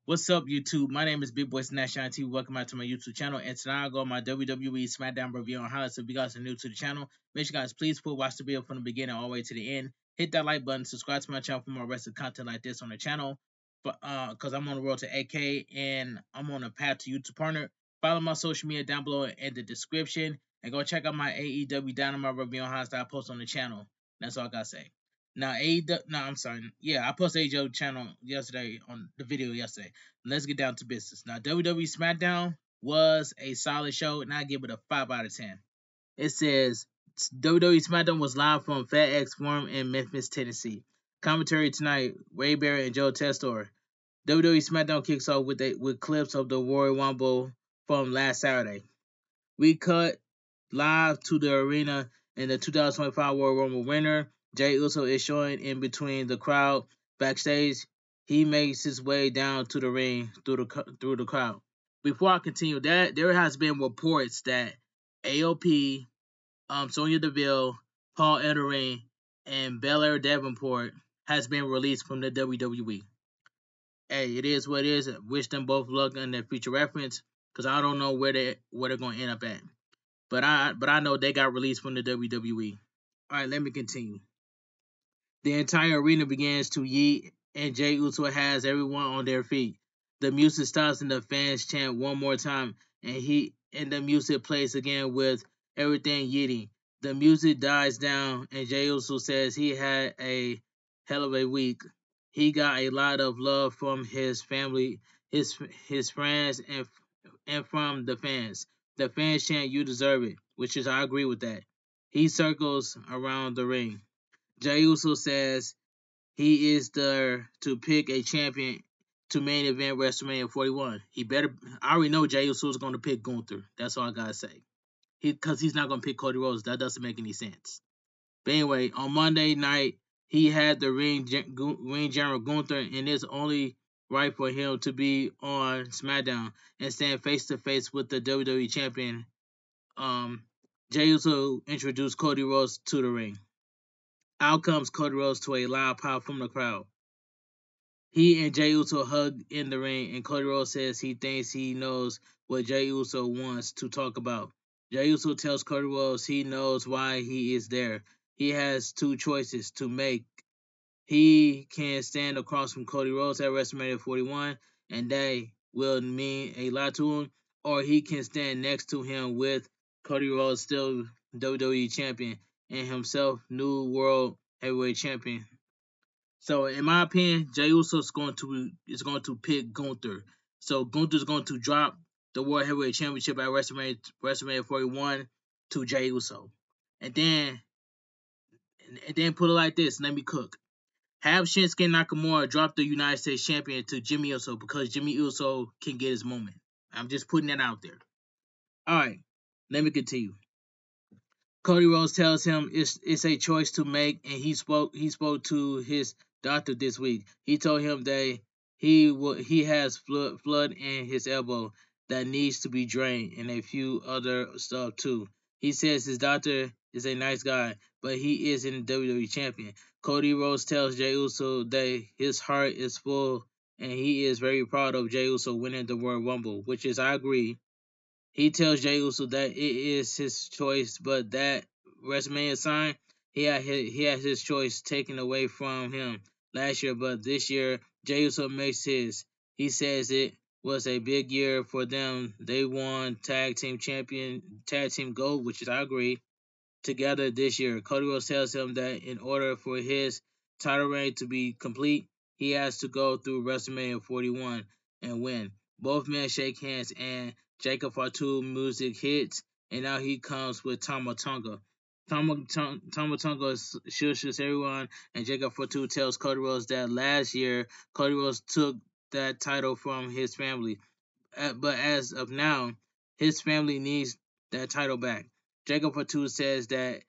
What's up, YouTube? My name is Big Boy National TV. Welcome back to my YouTube channel. And tonight I go my WWE Smackdown review and highlights. If you guys are new to the channel, make sure you guys please watch the video from the beginning all the way to the end. Hit that like button, subscribe to my channel for more rest of content like this on the channel. Because I'm on the road to 8K and I'm on a path to YouTube partner. Follow my social media down below in the description and go check out my AEW Dynamite review and highlights that I post on the channel. That's all I gotta say. Now, I'm sorry. Yeah, I posted AEW channel yesterday on the video yesterday. Let's get down to business. Now, WWE Smackdown was a solid show, and I give it a 5 out of 10. It says WWE Smackdown was live from FedEx Forum in Memphis, Tennessee. Commentary tonight: Ray Barrett and Joe Testor. WWE Smackdown kicks off with clips of the Royal Rumble from last Saturday. We cut live to the arena, and the 2025 Royal Rumble winner, Jey Uso, is showing in between the crowd backstage. He makes his way down to the ring through the crowd. Before I continue, there has been reports that AOP, Sonya Deville, Paul Ellering, and Belair Davenport has been released from the WWE. Hey, it is what it is. Wish them both luck in their future reference, because I don't know where they're going to end up at. But I know they got released from the WWE. All right, let me continue. The entire arena begins to yeet, and Jey Uso has everyone on their feet. The music stops and the fans chant one more time, and the music plays again with everything yeeting. The music dies down, and Jey Uso says he had a hell of a week. He got a lot of love from his family, his friends, and from the fans. The fans chant, "You deserve it," which is I agree with that. He circles around the ring. Jey Uso says he is there to pick a champion to main event WrestleMania 41. I already know Jey Uso is going to pick Gunther. That's all I gotta say. Because he's not going to pick Cody Rhodes. That doesn't make any sense. But anyway, on Monday night, he had the ring general Gunther, and it's only right for him to be on SmackDown and stand face to face with the WWE champion. Jey Uso introduced Cody Rhodes to the ring. Out comes Cody Rhodes to a loud pop from the crowd. He and Jey Uso hug in the ring, and Cody Rhodes says he thinks he knows what Jey Uso wants to talk about. Jey Uso tells Cody Rhodes he knows why he is there. He has two choices to make. He can stand across from Cody Rhodes at WrestleMania 41, and that will mean a lot to him, or he can stand next to him with Cody Rhodes still WWE champion and himself new world heavyweight champion. So in my opinion, Jey Uso is going to pick Gunther. So Gunther is going to drop the World Heavyweight Championship at WrestleMania 41 to Jey Uso, and then put it like this. Let me cook. Have Shinsuke Nakamura drop the United States Champion to Jimmy Uso because Jimmy Uso can get his moment. I'm just putting that out there. All right, let me continue. Cody Rhodes tells him it's a choice to make, and he spoke to his doctor this week. He told him that he has blood in his elbow that needs to be drained, and a few other stuff too. He says his doctor is a nice guy, but he isn't WWE champion. Cody Rhodes tells Jey Uso that his heart is full, and he is very proud of Jey Uso winning the Royal Rumble, which is I agree. He tells Jey Uso that it is his choice, but that WrestleMania sign, he had his choice taken away from him last year, but this year Jey Uso makes his. He says it was a big year for them. They won tag team gold, which is I agree, together this year. Cody Rhodes tells him that in order for his title reign to be complete, he has to go through WrestleMania 41 and win. Both men shake hands, and Jacob Fatu music hits, and now he comes with Tama Tonga. Tama Tonga shushes everyone, and Jacob Fatu tells Cody Rhodes that last year Cody Rhodes took that title from his family, but as of now, his family needs that title back. Jacob Fatu says that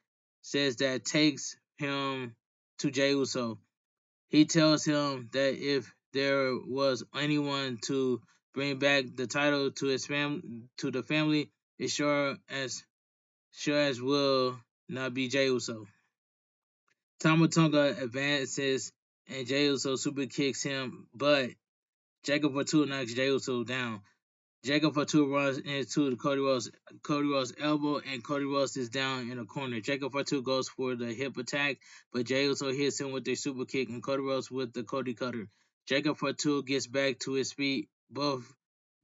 takes him to Jey Uso. He tells him that if there was anyone to bring back the title to the family, it sure as will not be Jey Uso. Tama Tonga advances and Jey Uso super kicks him, but Jacob for two knocks Jey Uso down. Jacob for two runs into the Cody Rhodes elbow, and Cody Rhodes is down in the corner. Jacob for two goes for the hip attack, but Jey Uso hits him with a super kick, and Cody Rhodes with the Cody Cutter. Jacob for two gets back to his feet, both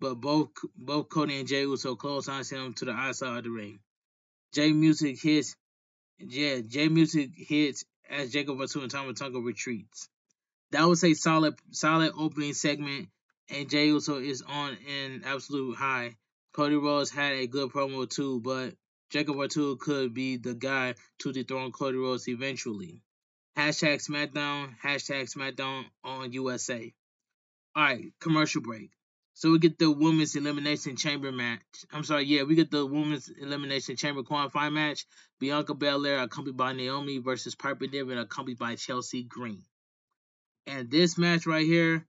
Cody and Jey Uso clotheslines him to the outside of the ring. Jay Music hits, Jay Music hits as Jacob for two and Tama Tonga retreats. That was a solid opening segment, and Jey Uso is on an absolute high. Cody Rhodes had a good promo too, but Jacob Arturo could be the guy to dethrone Cody Rhodes eventually. #SmackDown on USA. Alright, commercial break. So we get the Women's Elimination Chamber match. We get the Women's Elimination Chamber qualifying match. Bianca Belair accompanied by Naomi versus Piper Niven accompanied by Chelsea Green. And this match right here,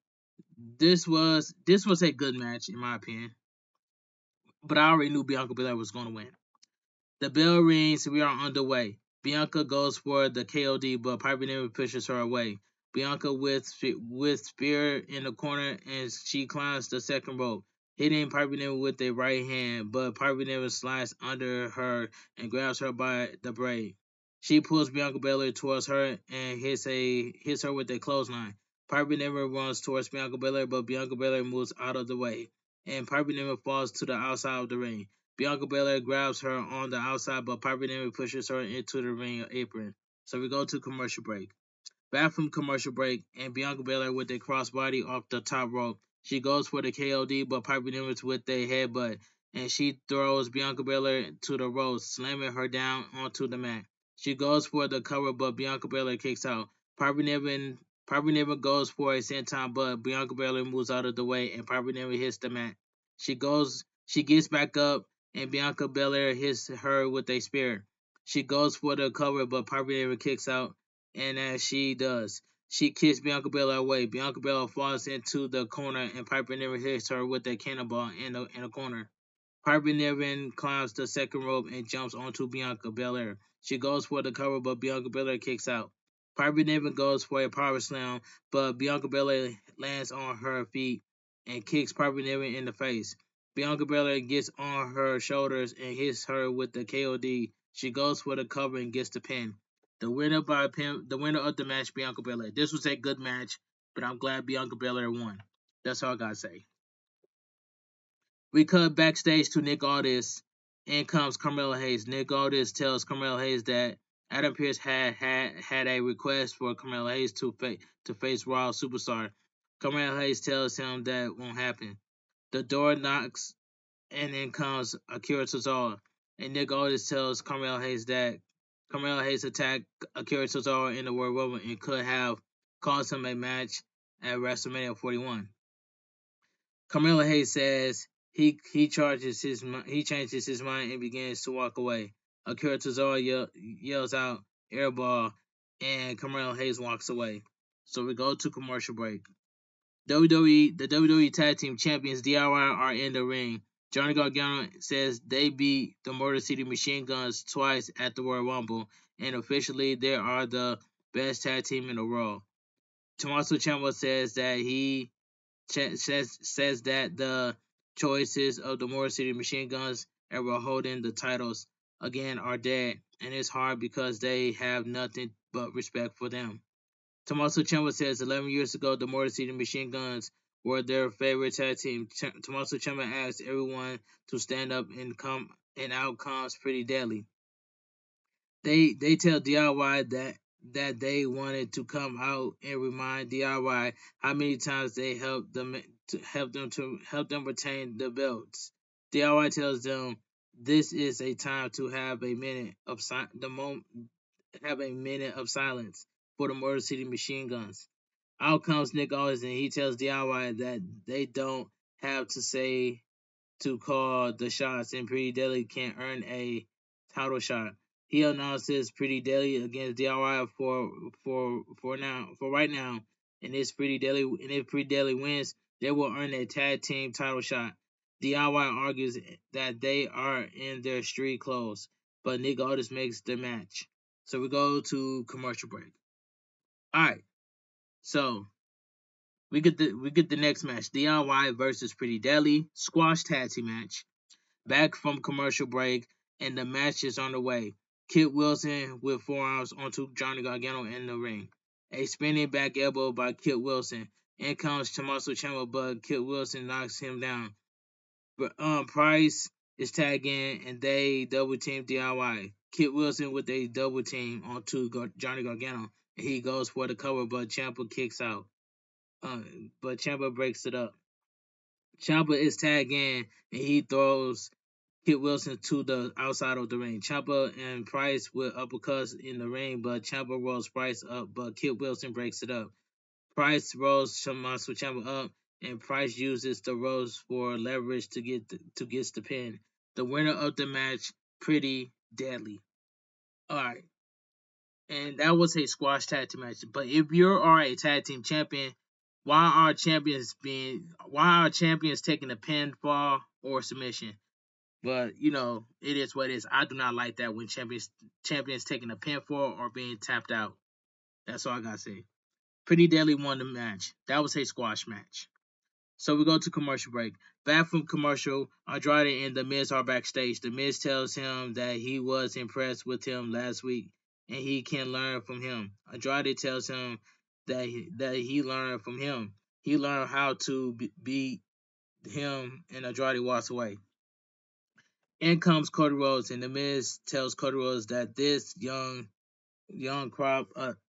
this was a good match in my opinion. But I already knew Bianca Belair was going to win. The bell rings. We are underway. Bianca goes for the KOD, but Piper Niven pushes her away. Bianca with spear in the corner, and she climbs the second rope, hitting Piper Niven with a right hand, but Piper Niven slides under her and grabs her by the braid. She pulls Bianca Belair towards her and hits her with a clothesline. Piper Niven runs towards Bianca Belair, but Bianca Belair moves out of the way, and Piper Niven falls to the outside of the ring. Bianca Belair grabs her on the outside, but Piper Niven pushes her into the ring apron. So we go to commercial break. Back from commercial break, and Bianca Belair with a crossbody off the top rope. She goes for the KOD, but Piper Niven's with a headbutt, and she throws Bianca Belair to the ropes, slamming her down onto the mat. She goes for the cover, but Bianca Belair kicks out. Piper Niven goes for a senton, but Bianca Belair moves out of the way, and Piper Niven hits the mat. She gets back up, and Bianca Belair hits her with a spear. She goes for the cover, but Piper Niven kicks out, and as she does, she kicks Bianca Belair away. Bianca Belair falls into the corner, and Piper Niven hits her with a cannonball in the corner. Piper Niven climbs the second rope and jumps onto Bianca Belair. She goes for the cover, but Bianca Belair kicks out. Piper Niven goes for a power slam, but Bianca Belair lands on her feet and kicks Piper Niven in the face. Bianca Belair gets on her shoulders and hits her with the KOD. She goes for the cover and gets the pin. The winner of the match, Bianca Belair. This was a good match, but I'm glad Bianca Belair won. That's all I gotta say. We cut backstage to Nick Aldis. In comes Carmelo Hayes. Nick Aldis tells Carmelo Hayes that Adam Pearce had a request for Carmelo Hayes to face Raw Superstar. Carmelo Hayes tells him that won't happen. The door knocks, and in comes Akira Tozawa. And Nick Aldis tells Carmelo Hayes that Carmelo Hayes attacked Akira Tozawa in the World Rumble and could have caused him a match at WrestleMania 41. Carmelo Hayes says he changes his mind and begins to walk away. Akira Tozawa yells out airball, and Carmelo Hayes walks away. So we go to commercial break. The WWE Tag Team Champions DIY are in the ring. Johnny Gargano says they beat the Motor City Machine Guns twice at the Royal Rumble, and officially they are the best tag team in the world. Tommaso Ciampa says that the choices of the Motor City Machine Guns ever holding the titles again are dead, and it's hard because they have nothing but respect for them. Tommaso Ciampa says 11 years ago the Motor City Machine Guns were their favorite tag team. Tommaso Ciampa asked everyone to stand up and out comes Pretty Deadly. They tell DIY that they wanted to come out and remind DIY how many times they helped them retain the belts. DIY tells them this is a time to have a minute of silence for the Motor City Machine Guns. Out comes Nick Aldis and he tells DIY that they don't have to say to call the shots and Pretty Deadly can earn a title shot. He announces Pretty Deadly against DIY for right now, and if Pretty Deadly wins, they will earn a tag team title shot. DIY argues that they are in their street clothes, but Nick Aldis makes the match. So we go to commercial break. Alright, so We get the next match. DIY versus Pretty Deadly squash tag team match. Back from commercial break, and the match is on the way. Kit Wilson with forearms onto Johnny Gargano in the ring. A spinning back elbow by Kit Wilson. In comes Tommaso Ciampa, but Kit Wilson knocks him down. But Price is tagging, and they double team DIY. Kit Wilson with a double team onto Johnny Gargano. And he goes for the cover, but Ciampa kicks out. Uh, but Ciampa breaks it up. Ciampa is tagged in, and he throws Kit Wilson to the outside of the ring. Ciampa and Price with uppercuts in the ring, but Ciampa rolls Price up, but Kit Wilson breaks it up. Price rolls Tommaso Ciampa up, and Price uses the ropes for leverage to get the pin. The winner of the match, Pretty Deadly. All right, and that was a squash tag team match. But if you are a tag team champion, why are champions taking a pinfall or submission? But it is what it is. I do not like that when champions taking a pinfall or being tapped out. That's all I gotta say. Pretty Deadly won the match. That was a squash match. So we go to commercial break. Back from commercial, Andrade and The Miz are backstage. The Miz tells him that he was impressed with him last week and he can learn from him. Andrade tells him that he learned from him. He learned how to beat him, and Andrade walks away. In comes Cody Rhodes, and The Miz tells Cody Rhodes that this young crop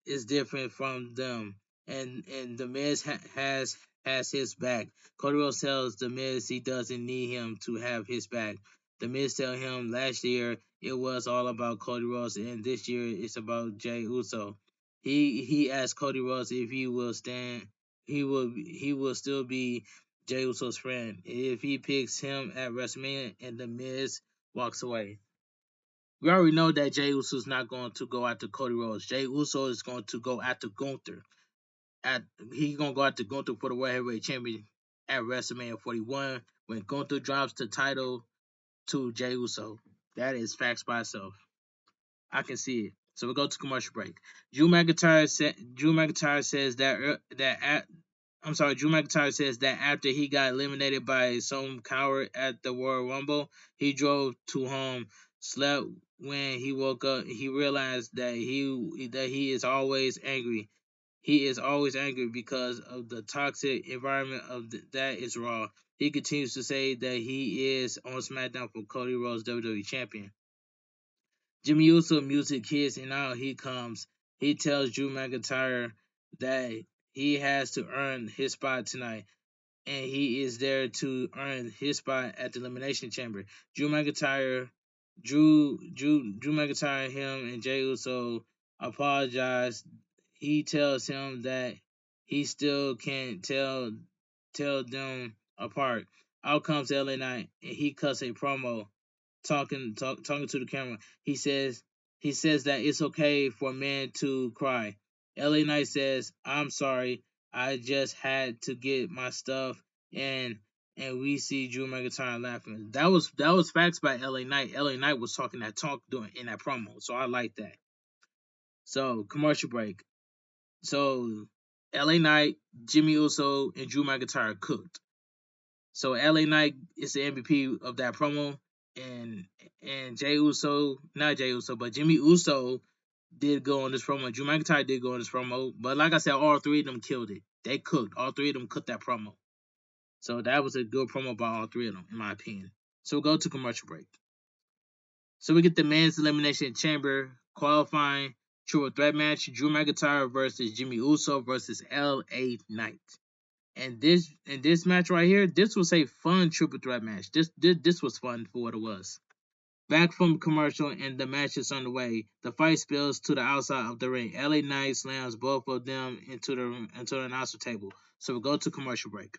is different from them, and The Miz has his back. Cody Rhodes tells The Miz he doesn't need him to have his back. The Miz tells him last year it was all about Cody Rhodes, and this year it's about Jey Uso. He asked Cody Rhodes if he will stand. He will still be Jey Uso's friend if he picks him at WrestleMania, and The Miz walks away. We already know that Jey Uso is not going to go after Cody Rhodes. Jey Uso is going to go after Gunther. He's going to go after Gunther for the World Heavyweight Champion at WrestleMania 41 when Gunther drops the title to Jey Uso. That is facts by itself. I can see it. So we go to commercial break. Drew McIntyre says Drew McIntyre says that after he got eliminated by some coward at the Royal Rumble, he drove to home, slept. When he woke up, he realized that he is always angry. He is always angry because of the toxic environment that is Raw. He continues to say that he is on SmackDown for Cody Rhodes WWE Champion. Jimmy Uso music hits, and out he comes. He tells Drew McIntyre that he has to earn his spot tonight, and he is there to earn his spot at the Elimination Chamber. Drew McIntyre, him and Jey Uso apologize. He tells him that he still can't tell them apart. Out comes LA Knight, and he cuts a promo talking to the camera. He says that it's okay for men to cry. LA Knight says, "I'm sorry, I just had to get my stuff," and we see Drew McIntyre laughing. That was facts by LA Knight. LA Knight was talking that talk doing in that promo, so I like that. So commercial break. So LA Knight, Jimmy Uso, and Drew McIntyre cooked. So LA Knight is the MVP of that promo, and Jey Uso, not Jey Uso, but Jimmy Uso did go on this promo. Drew McIntyre did go on this promo, but like I said, all three of them killed it. They cooked. All three of them cooked that promo. So that was a good promo by all three of them, in my opinion. So we'll go to commercial break. So we get the men's elimination chamber qualifying triple threat match: Drew McIntyre versus Jimmy Uso versus LA Knight. And this match right here, this was a fun triple threat match. This was fun for what it was. Back from commercial, and the match is underway. The fight spills to the outside of the ring. LA Knight slams both of them into the announcer table. So we go to commercial break.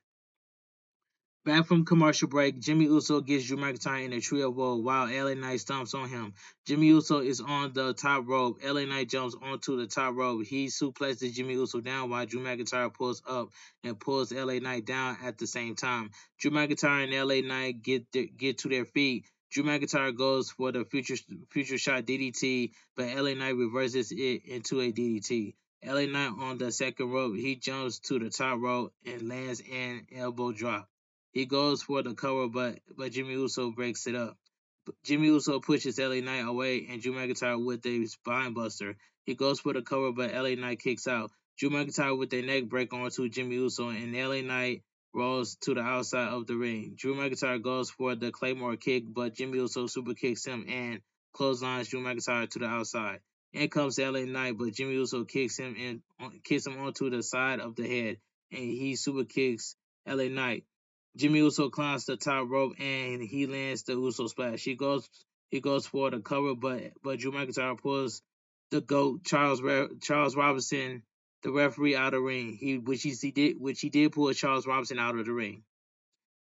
Back from commercial break, Jimmy Uso gets Drew McIntyre in a trio roll while LA Knight stomps on him. Jimmy Uso is on the top rope. LA Knight jumps onto the top rope. He suplexes Jimmy Uso down while Drew McIntyre pulls up and pulls LA Knight down at the same time. Drew McIntyre and LA Knight get to their feet. Drew McIntyre goes for the future shot DDT, but LA Knight reverses it into a DDT. LA Knight on the second rope. He jumps to the top rope and lands an elbow drop. He goes for the cover, but Jimmy Uso breaks it up. Jimmy Uso pushes LA Knight away and Drew McIntyre with a spinebuster. He goes for the cover, but LA Knight kicks out. Drew McIntyre with a neck break onto Jimmy Uso, and LA Knight rolls to the outside of the ring. Drew McIntyre goes for the Claymore kick, but Jimmy Uso super kicks him and clotheslines Drew McIntyre to the outside. In comes LA Knight, but Jimmy Uso kicks him onto the side of the head, and he super kicks LA Knight. Jimmy Uso climbs the top rope and he lands the Uso splash. He goes for the cover, but Drew McIntyre pulls the GOAT Charles Robinson, the referee, out of the ring. Which he did pull Charles Robinson out of the ring.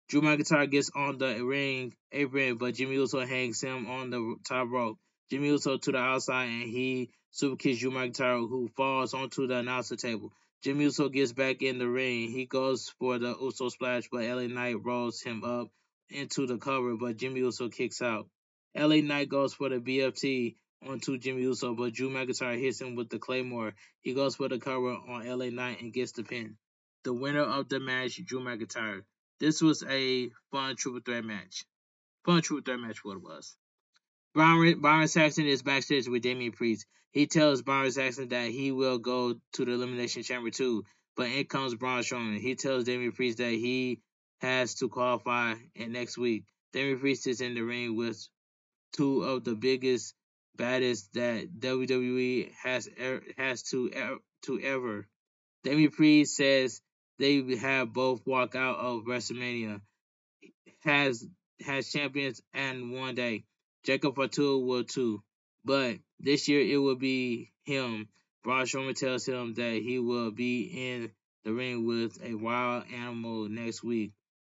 Drew McIntyre gets on the ring apron, but Jimmy Uso hangs him on the top rope. Jimmy Uso to the outside, and he super kicks Drew McIntyre, who falls onto the announcer table. Jimmy Uso gets back in the ring. He goes for the Uso splash, but LA Knight rolls him up into the cover, but Jimmy Uso kicks out. LA Knight goes for the BFT onto Jimmy Uso, but Drew McIntyre hits him with the Claymore. He goes for the cover on LA Knight and gets the pin. The winner of the match, Drew McIntyre. This was a fun triple threat match. What it was. Byron Saxton is backstage with Damian Priest. He tells Byron Saxton that he will go to the Elimination Chamber too, but in comes Braun Strowman. He tells Damian Priest that he has to qualify next week. Damian Priest is in the ring with two of the biggest, baddest that WWE has to ever. Damian Priest says they have both walked out of WrestleMania has champions and one day. Jacob Fatu will too. But this year it will be him. Braun Strowman tells him that he will be in the ring with a wild animal next week,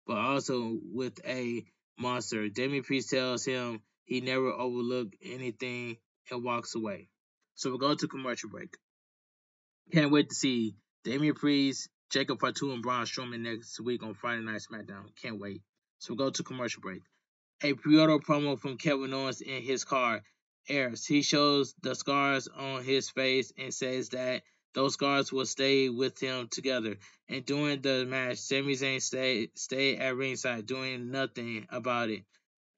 but also with a monster. Damian Priest tells him he never overlooked anything and walks away. So we'll go to commercial break. Can't wait to see Damian Priest, Jacob Fatu, and Braun Strowman next week on Friday Night SmackDown. Can't wait. So we'll go to commercial break. A pre-order promo from Kevin Owens in his car airs. He shows the scars on his face and says that those scars will stay with him together. And during the match, Sami Zayn stayed at ringside doing nothing about it.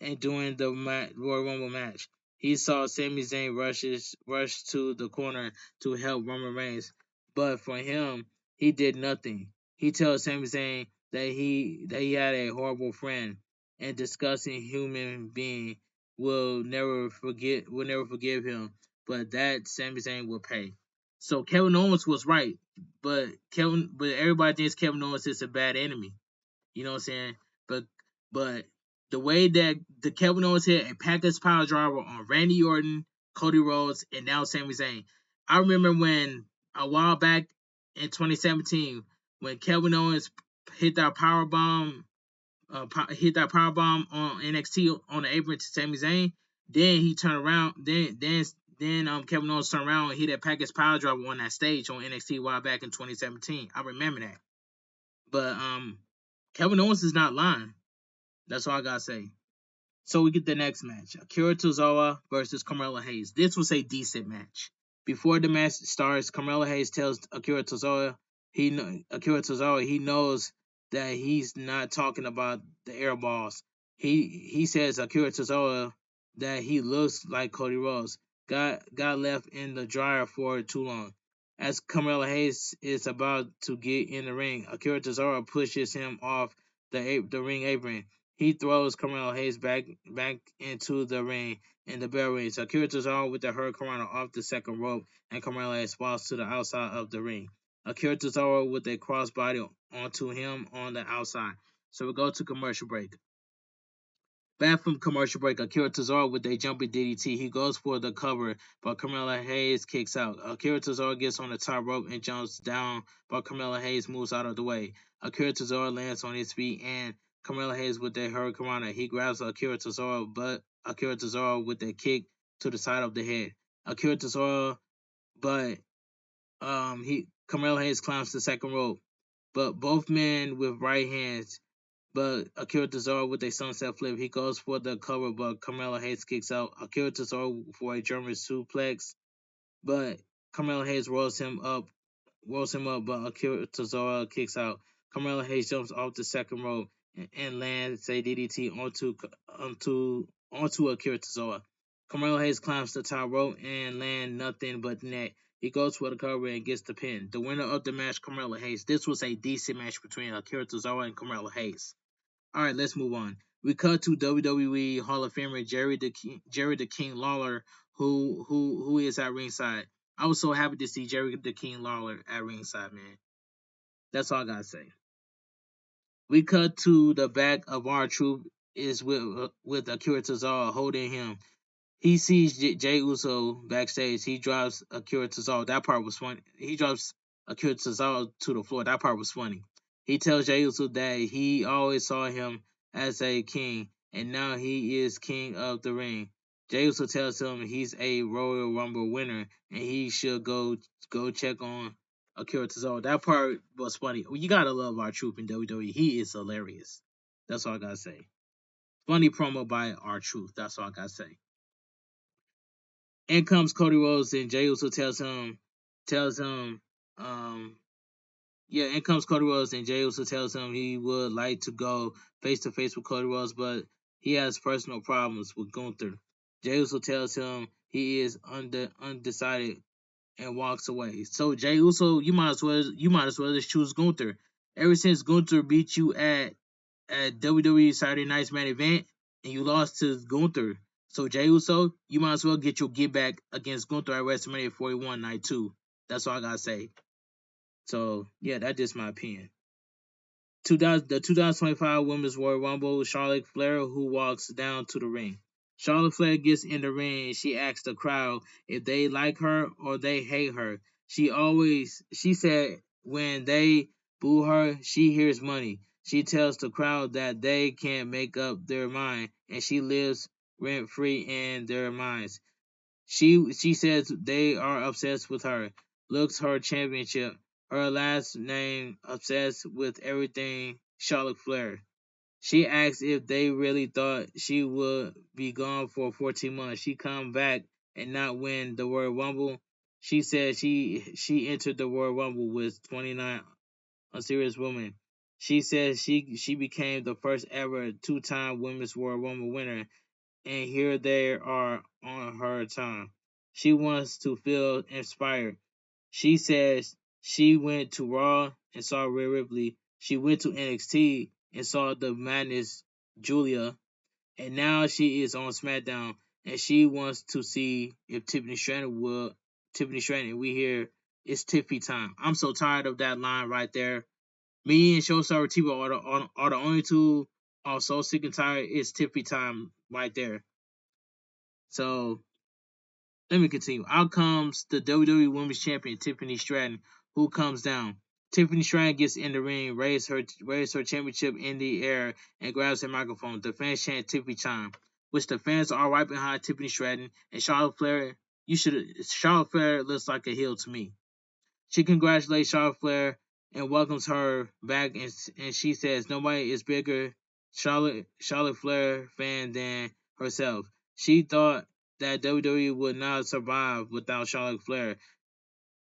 And during the Royal Rumble match, he saw Sami Zayn rush to the corner to help Roman Reigns, but for him, he did nothing. He tells Sami Zayn that he had a horrible friend, and disgusting human being will never forgive him, but that Sami Zayn will pay. So Kevin Owens was right, but everybody thinks Kevin Owens is a bad enemy. You know what I'm saying? But the way that the Kevin Owens hit a package power driver on Randy Orton, Cody Rhodes, and now Sami Zayn. I remember when a while back in 2017 when Kevin Owens hit that power bomb, on NXT on the apron to Sami Zayn. Then he turned around. Then Kevin Owens turned around and hit that package power driver on that stage on NXT a while back in 2017. I remember that. But Kevin Owens is not lying. That's all I gotta say. So we get the next match: Akira Tozawa versus Carmelo Hayes. This was a decent match. Before the match starts, Carmelo Hayes tells Akira Tozawa he knows that he's not talking about the air balls. He says Akira Tozawa that he looks like Cody Rhodes. Got left in the dryer for too long. As Carmelo Hayes is about to get in the ring, Akira Tozawa pushes him off the ring apron. He throws Carmelo Hayes back into the ring in the bell ring. Akira Tozawa with the Hurricane off the second rope, and Carmelo Hayes falls to the outside of the ring. Akira Tozawa with a crossbody onto him on the outside. So we go to commercial break. Back from commercial break, Akira Tozawa with a jumping DDT. He goes for the cover, but Carmelo Hayes kicks out. Akira Tozawa gets on the top rope and jumps down, but Carmelo Hayes moves out of the way. Akira Tozawa lands on his feet, and Carmelo Hayes with a Hurricane. He grabs Akira Tozawa, but Akira Tozawa with a kick to the side of the head. Akira Tozawa, but Carmelo Hayes climbs the second rope, but both men with right hands. But Akira Tozawa with a sunset flip. He goes for the cover, but Carmelo Hayes kicks out. Akira Tozawa for a German suplex, but Carmelo Hayes rolls him up rolls him up, but Akira Tozawa kicks out. Carmelo Hayes jumps off the second rope and lands a DDT onto Akira Tozawa. Carmelo Hayes climbs the top rope and lands nothing but net. He goes for the cover and gets the pin. The winner of the match, Carmelo Hayes. This was a decent match between Akira Tozawa and Carmelo Hayes. All right, let's move on. We cut to WWE Hall of Famer Jerry the King Lawler, who is at ringside. I was so happy to see Jerry the King Lawler at ringside, man. That's all I gotta say. We cut to the back of our troop is with Akira Tozawa holding him. He sees Jay Uso backstage. He drops Akira Tozawa. That part was funny. He drops Akira Tozawa to the floor. That part was funny. He tells Jay Uso that he always saw him as a king, and now he is king of the ring. Jay Uso tells him he's a Royal Rumble winner, and he should go check on Akira Tozawa. That part was funny. You gotta love our troop in WWE. He is hilarious. That's all I gotta say. Funny promo by our truth. That's all I gotta say. In comes Cody Rhodes and Jey Uso tells him, in comes Cody Rhodes and Jey Uso tells him he would like to go face to face with Cody Rhodes, but he has personal problems with Gunther. Jey Uso tells him he is undecided and walks away. So Jey Uso, you might as well just choose Gunther. Ever since Gunther beat you at WWE Saturday Night's main event and you lost to Gunther. So Jey Uso, you might as well get your get back against Gunther at WrestleMania 41 Night 2. That's all I gotta say. So yeah, that's just my opinion. The 2025 Women's Royal Rumble, Charlotte Flair, who walks down to the ring. Charlotte Flair gets in the ring and she asks the crowd if they like her or they hate her. She said when they boo her, she hears money. She tells the crowd that they can't make up their mind and she lives rent free in their minds. She says they are obsessed with her. Looks her championship. Her last name obsessed with everything Charlotte Flair. She asked if they really thought she would be gone for 14 months. She come back and not win the Royal Rumble. She said she entered the Royal Rumble with 29 unserious women. She said she became the first ever two-time Women's Royal Rumble winner, and here they are on her time. She wants to feel inspired. She says she went to Raw and saw Rhea Ripley. She went to NXT and saw the Madness Julia, and now she is on SmackDown and she wants to see if Tiffany Stratton. We hear it's Tiffy time. I'm so tired of that line right there. Me and Showstopper TV are the only two. I'm so sick and tired. It's Tiffy time right there. So let me continue. Out comes the WWE Women's Champion Tiffany Stratton, who comes down. Tiffany Stratton gets in the ring, raises her championship in the air, and grabs her microphone. The fans chant Tiffany time, which the fans are right behind Tiffany Stratton and Charlotte Flair. Charlotte Flair looks like a heel to me. She congratulates Charlotte Flair and welcomes her back, and she says nobody is bigger Charlotte Flair fan than herself. She thought that WWE would not survive without Charlotte Flair.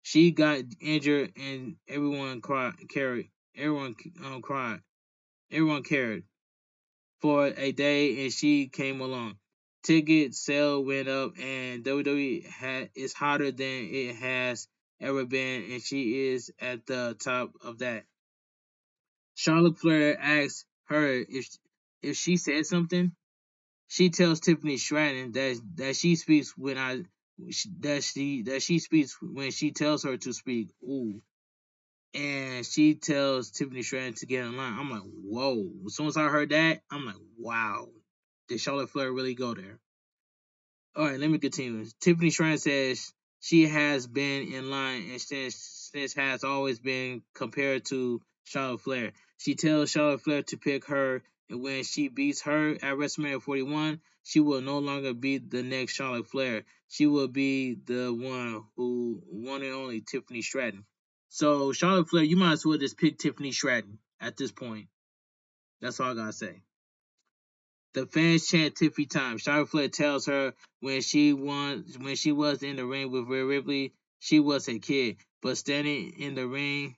She got injured and everyone cared. Everyone cared for a day, and she came along. Ticket sale went up, and WWE is hotter than it has ever been, and she is at the top of that. Charlotte Flair asks her if she said something. She tells Tiffany Stratton that she speaks when she speaks when she tells her to speak. Ooh. And she tells Tiffany Stratton to get in line. I'm like, whoa. As soon as I heard that, I'm like, wow. Did Charlotte Flair really go there? All right, let me continue. Tiffany Stratton says she has been in line and since has always been compared to Charlotte Flair. She tells Charlotte Flair to pick her, and when she beats her at WrestleMania 41, she will no longer be the next Charlotte Flair. She will be the one and only Tiffany Stratton. So Charlotte Flair, you might as well just pick Tiffany Stratton at this point. That's all I gotta say. The fans chant Tiffy time. Charlotte Flair tells her when she was in the ring with Rhea Ripley, she was a kid. but standing in the ring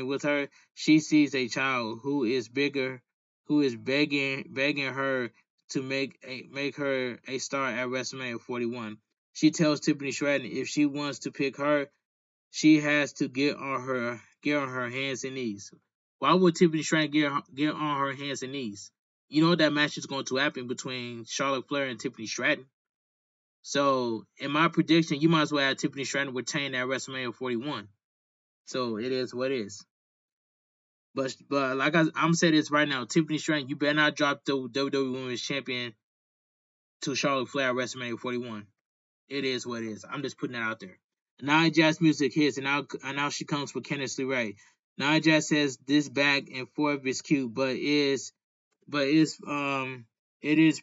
with her, she sees a child who is bigger, who is begging her to make her a star at WrestleMania 41. She tells Tiffany Stratton if she wants to pick her, she has to get on her hands and knees. Why would Tiffany Stratton get on her hands and knees? You know that match is going to happen between Charlotte Flair and Tiffany Stratton. So in my prediction, you might as well have Tiffany Stratton retain at WrestleMania 41. So it is what it is. But like I'm saying this right now, Tiffany Stratton, you better not drop the WWE Women's Champion to Charlotte Flair at WrestleMania 41. It is what it is. I'm just putting that out there. Nia Jax music hits, and now she comes with Candice LeRae. Nia Jax says this back and forth is cute, it is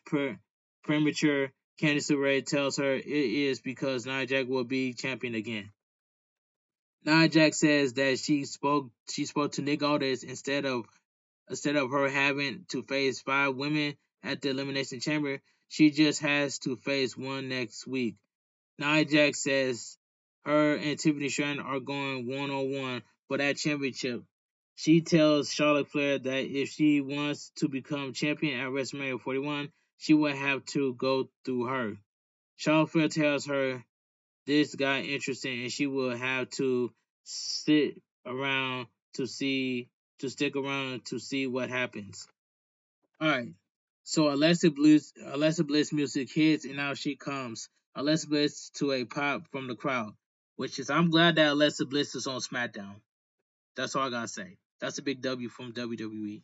premature. Candice LeRae tells her it is because Nia Jax will be champion again. Nia Jax says that she spoke to Nick Aldis instead of her having to face 5 women at the Elimination Chamber. She just has to face one next week. Nia Jax says her and Tiffany Stratton are going 1-on-1 for that championship. She tells Charlotte Flair that if she wants to become champion at WrestleMania 41, she will have to go through her. Charlotte Flair tells her this got interesting and she will have to sit around to stick around to see what happens. Alright. So Alexa Bliss music hits and now she comes. Alexa Bliss to a pop from the crowd. Which is I'm glad that Alexa Bliss is on SmackDown. That's all I gotta say. That's a big W from WWE.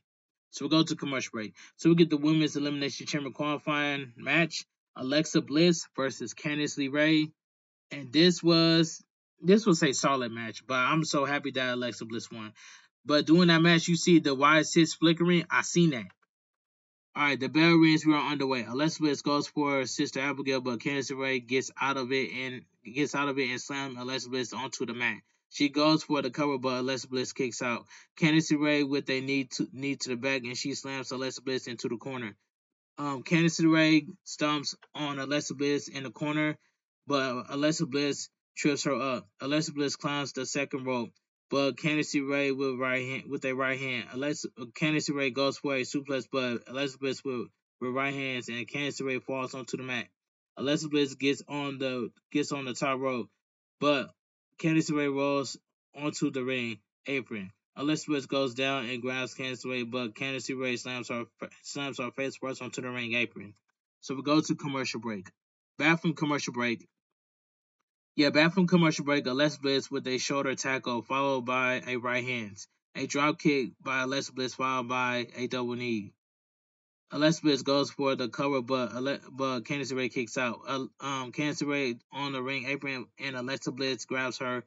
So we go to commercial break. So we get the Women's Elimination Chamber qualifying match. Alexa Bliss versus Candice LeRae. And this was a solid match, but I'm so happy that Alexa Bliss won. But during that match, you see the wide sits flickering. I seen that. Alright, the bell rings, we are underway. Alexa Bliss goes for Sister Abigail, but Candice LeRae gets out of it and slams Alexa Bliss onto the mat. She goes for the cover, but Alexa Bliss kicks out. Candice LeRae with a knee to the back, and she slams Alexa Bliss into the corner. Candice LeRae stomps on Alexa Bliss in the corner, but Alexa Bliss trips her up. Alexa Bliss climbs the second rope, but Candice LeRae with a right hand. Candice LeRae goes for a suplex, but Alexa Bliss with right hands, and Candice LeRae falls onto the mat. Alexa Bliss gets on the top rope, but Candice LeRae rolls onto the ring apron. Alexa Bliss goes down and grabs Candice LeRae, but Candice LeRae slams her face first onto the ring apron. So we go to commercial break. Back from commercial break. Alexa Bliss with a shoulder tackle followed by a right hand. A drop kick by Alexa Bliss followed by a double knee. Alexa Bliss goes for the cover, but Candice LeRae kicks out. Candice LeRae on the ring apron, and Alexa Bliss grabs her,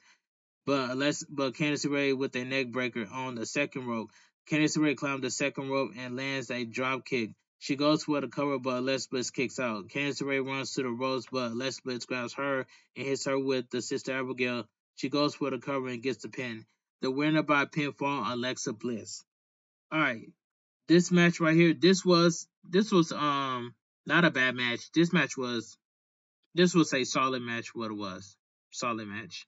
but Candice LeRae with a neck breaker on the second rope. Candice LeRae climbs the second rope and lands a drop kick. She goes for the cover, but Alexa Bliss kicks out. Candice LeRae runs to the ropes, but Alexa Bliss grabs her and hits her with the Sister Abigail. She goes for the cover and gets the pin. The winner by pinfall, Alexa Bliss. All right, this match right here. This was not a bad match. This was a solid match. What it was, solid match.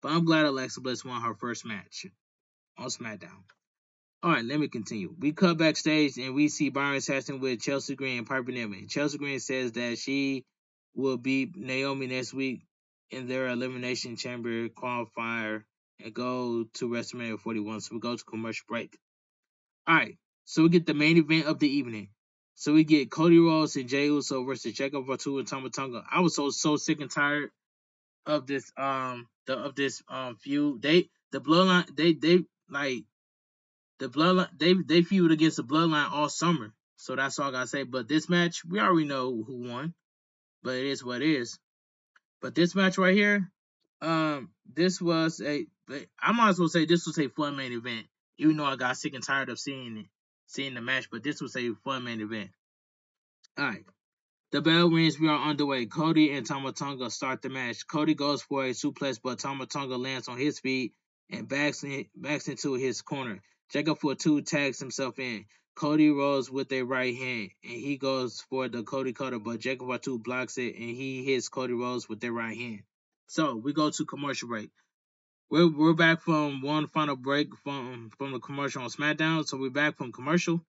But I'm glad Alexa Bliss won her first match on SmackDown. Alright, let me continue. We cut backstage and we see Byron Saxton with Chelsea Green and Piper Niven. Chelsea Green says that she will beat Naomi next week in their Elimination Chamber qualifier and go to WrestleMania 41. So we go to commercial break. Alright, so we get the main event of the evening. So we get Cody Rhodes and Jey Uso versus Jacob Fatu and Tama Tonga. I was so sick and tired of this feud. The bloodline they feud against the bloodline all summer. So that's all I gotta say. But this match, we already know who won. But it is what it is. But this match right here, this was I might as well say this was a fun main event. Even though I got sick and tired of seeing the match, but this was a fun main event. Alright. The bell rings, we are underway. Cody and Tama Tonga start the match. Cody goes for a suplex, but Tama Tonga lands on his feet and backs into his corner. Jacob Fatu tags himself in. Cody rolls with a right hand, and he goes for the Cody Cutter, but Jacob Fatu blocks it, and he hits Cody Rhodes with their right hand. So, we go to commercial break. We're back from one final break from the commercial on SmackDown. So we're back from commercial.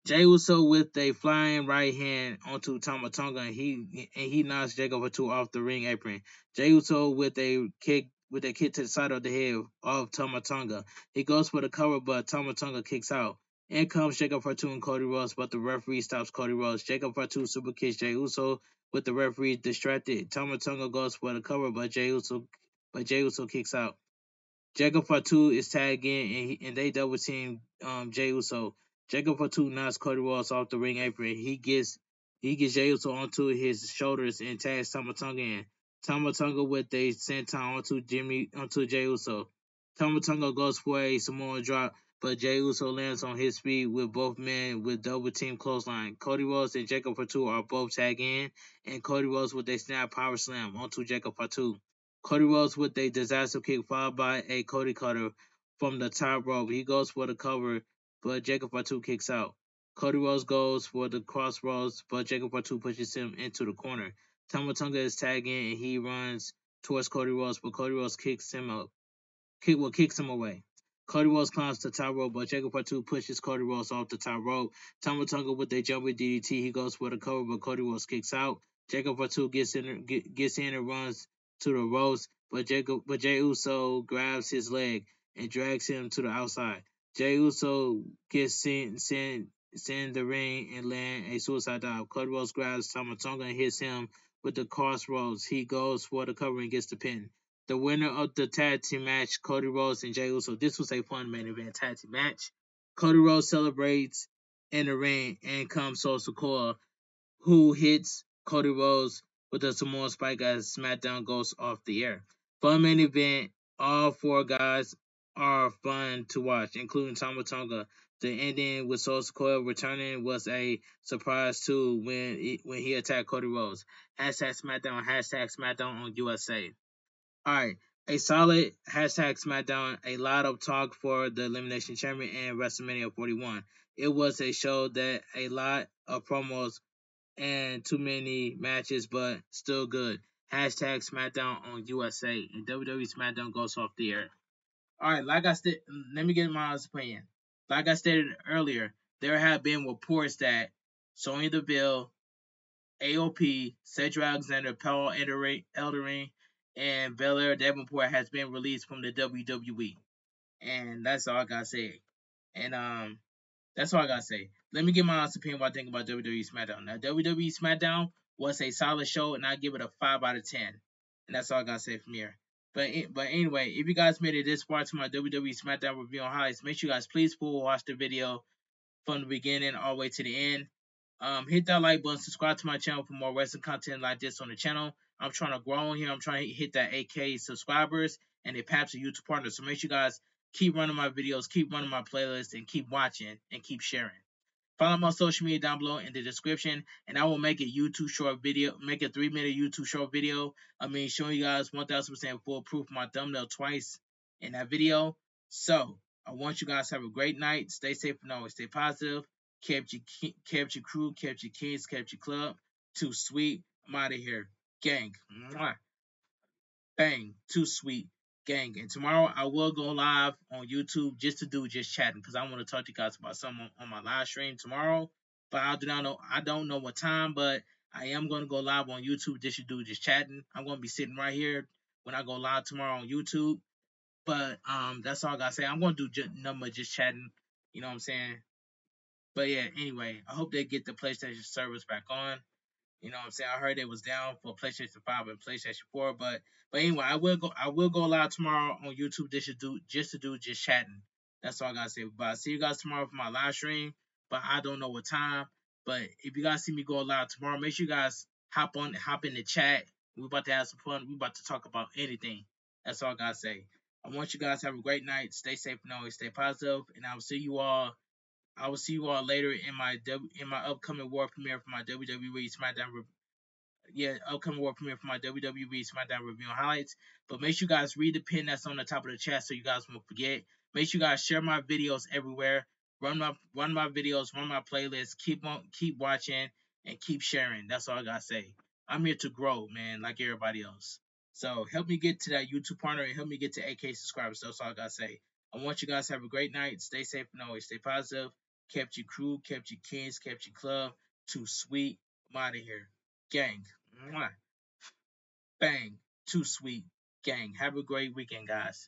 Jey Uso with a flying right hand onto Tama Tonga, and he knocks Jacob Fatu off the ring apron. Jey Uso with a kick to the side of the head of Tama Tonga. He goes for the cover, but Tama Tonga kicks out. In comes Jacob Fatu and Cody Rhodes, but the referee stops Cody Rhodes. Jacob Fatu super kicks Jey Uso with the referee distracted. Tama Tonga goes for the cover, but Jey Uso kicks out. Jacob Fatu is tagged in, and they double team Jey Uso. Jacob Fatu knocks Cody Rhodes off the ring apron. He gets Jey Uso onto his shoulders and tags Tama Tonga in. Tama Tonga with a senton onto Jey Uso. Tama Tonga goes for a Samoan drop, but Jey Uso lands on his feet with both men with double team clothesline. Cody Rhodes and Jacob Fatu are both tagged in, and Cody Rhodes with a snap power slam onto Jacob Fatu. Cody Rhodes with a disaster kick followed by a Cody cutter from the top rope. He goes for the cover, but Jacob Fatu kicks out. Cody Rhodes goes for the crossroads, but Jacob Fatu pushes him into the corner. Tama Tonga is tagging and he runs towards Cody Rhodes, but Cody Rhodes kicks him away. Cody Rhodes climbs the top rope, but Jacob Fatu pushes Cody Rhodes off the top rope. Tama Tonga with a jumping DDT. He goes for the cover, but Cody Rhodes kicks out. Jacob Fatu gets in and runs to the ropes, but Jey Uso grabs his leg and drags him to the outside. Jey Uso gets sent the ring and land a suicide dive. Cody Rhodes grabs Tama Tonga and hits him with the crossroads. He goes for the cover and gets the pin. The winner of the tag team match, Cody Rhodes and Jey Uso. This was a fun main event tag team match. Cody Rhodes celebrates in the ring, and comes Sikoa, who hits Cody Rhodes with a Samoan Spike as SmackDown goes off the air. Fun main event. All four guys are fun to watch, including Tama Tonga. The ending with Sikoa returning was a surprise too when he attacked Cody Rhodes. Hashtag SmackDown. Hashtag SmackDown on USA. All right, a solid hashtag SmackDown. A lot of talk for the Elimination Chamber and WrestleMania 41. It was a show that a lot of promos and too many matches, but still good. Hashtag SmackDown on USA, and WWE Smackdown goes off the air. All right, like I said, let me get my opinion. Like I stated earlier, there have been reports that Sonya Deville, AOP, Cedric Alexander, Paul Ellering, and Belair Davenport has been released from the WWE, and that's all I gotta say. And that's all I gotta say. Let me give my honest opinion what I think about WWE Smackdown. Now, WWE Smackdown was a solid show, and I give it a 5 out of 10. And that's all I gotta say from here. But anyway, if you guys made it this far to my WWE Smackdown review and highlights, make sure you guys please full watch the video from the beginning all the way to the end. Hit that like button, subscribe to my channel for more wrestling content like this on the channel. I'm trying to grow on here. I'm trying to hit that 8K subscribers and a perhaps a YouTube partner. So make sure you guys keep running my videos, keep running my playlists, and keep watching and keep sharing. Follow my social media down below in the description, and I will make a YouTube short video, make a 3-minute YouTube short video. Showing you guys 1000% full proof of my thumbnail twice in that video. So I want you guys to have a great night. Stay safe and always stay positive. Kept your crew, kept your kids, kept your club. Too sweet. I'm out of here, gang. Mwah. Bang, too sweet, gang. And tomorrow I will go live on YouTube just chatting, because I want to talk to you guys about something on my live stream tomorrow. But I don't know what time, but I am going to go live on YouTube just chatting. I'm going to be sitting right here when I go live tomorrow on YouTube. But that's all I gotta say. I'm going to do just chatting. You know what I'm saying? But yeah, anyway, I hope they get the PlayStation service back on. You know what I'm saying? I heard it was down for PlayStation 5 and PlayStation 4, but anyway, I will go live tomorrow on YouTube just chatting. That's all I gotta say. But I'll see you guys tomorrow for my live stream. But I don't know what time. But if you guys see me go live tomorrow, make sure you guys hop in the chat. We're about to have some fun. We're about to talk about anything. That's all I gotta say. I want you guys to have a great night. Stay safe and always stay positive. And I will see you all later in my upcoming world premiere for my WWE Smackdown. Upcoming world premiere for my WWE Smackdown review and highlights. But make sure you guys read the pin that's on the top of the chat so you guys won't forget. Make sure you guys share my videos everywhere. Run my videos, run my playlists. Keep watching and keep sharing. That's all I gotta say. I'm here to grow, man, like everybody else. So help me get to that YouTube partner and help me get to 8K subscribers. That's all I gotta say. I want you guys to have a great night. Stay safe and always stay positive. Kept your crew, kept your kids, kept your club. Too sweet. I'm out of here. Gang. Mwah. Bang. Too sweet. Gang. Have a great weekend, guys.